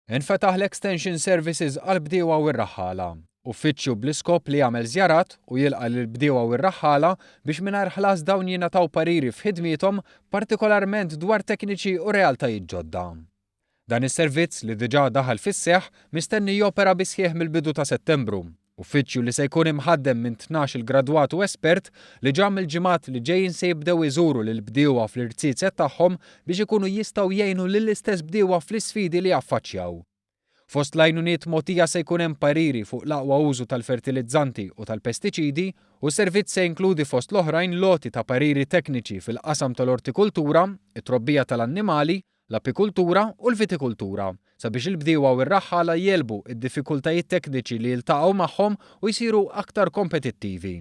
Infetaħ l-Extension Services għal-bdiewa u r-raħħala, uffiċċju bl-iskop li jagħmel żjarat u jilqa' lill-bdiewa u r-raħħala biex mingħajr ħlas dawn jingħataw pariri f'ħidmietom partikolarment dwar tekniċi u realtajiet ġodda. Dan is-servizz li diġà daħal fis-seħħ mistenni jopera bi sħiħ mill-bidu ta' Settembru. Uffiċċju li se jkun imħaddem minn 12 gradwat u espert li ġa mill-ġimgħat li ġejjin se jibdew iżuru lill-bdiewa fl-irtsiset tagħhom biex ikunu jistgħu jgħinu lill-istess bdiewa fl-isfidi li jaffaċċjaw. Fost l-għajnuniet mogħtija se jkun hemm pariri fuq l-aqwa użu tal-fertilizzanti u tal-pestiċidi u s-servizz se jinkludi fost l-oħrajn loti ta' pariri tekniċi fil-qasam tal-ortikultura, it-trobbija tal-annimali, l-apikultura u l-vitikultura, sabiex il-bdiewa u r-raħħala jelbu id-diffikultajiet tekniċi li jiltaqgħu magħhom u jsiru aktar kompetittivi.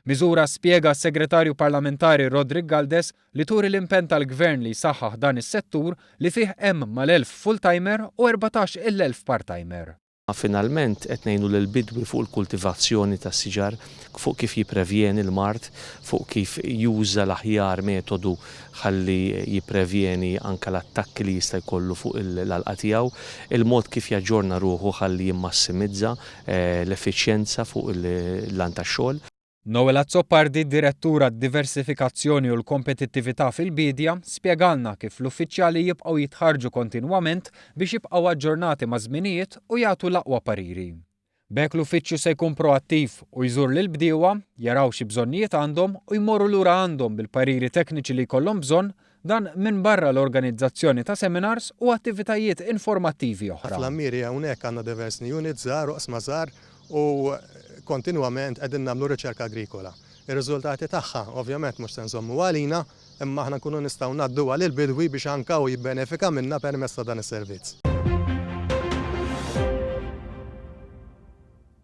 Miżura spjega s-Segretarju Parlamentari Rodrik Galdes li turi l-impenn tal-Gvern li jsaħħaħ dan is-settur li fih hemm mal-1000 full-timer u 14,000 part-timer. Finalment qed ngħinu lill-bidwi fuq il-kultivazzjoni tas-siġar, fuq kif jipprevjeni l-mart, fuq kif juża l-aħjar metodu ħalli jipprevjeni anke l-attakki li jista' jkollu fuq l-alqa tiegħu, il-mod kif jaġġorna ruħu ħalli jimmassimizza l-effiċjenza fuq l-lan tax-xogħol. Noel Azzopardi, direttura d-diversifikazzjoni u l-kompetittività fil-bidja, spjegalna kif l-uffiċjali jibqgħu jitħarġu kontinwament biex jibqgħu aġġornati ma' żminijiet u jagħtu l-aqwa pariri. B'hekk l-uffiċċju se jkun proattiv u jżur lill-bdiewa, jaraw xi bżonnijiet għandhom u jmorru lura għandhom bil-pariri tekniċi li jkollhom bżonn, dan minn barra l-organizzazzjoni ta' seminars u attivitajiet informattivi oħra. Fl-Ammiri hawnhekk għandna diversi units żgħar u qsma żgħar u kontinwament qegħdin nagħmlu riċerka agrikola. Ir-riżultati tagħha ovvjament mhux se nżommu għalina, imma aħna nkunu nistgħu ngħadduha lill-bidwi biex anke hu jibbenefika minnha permezz ta' dan is-servizz.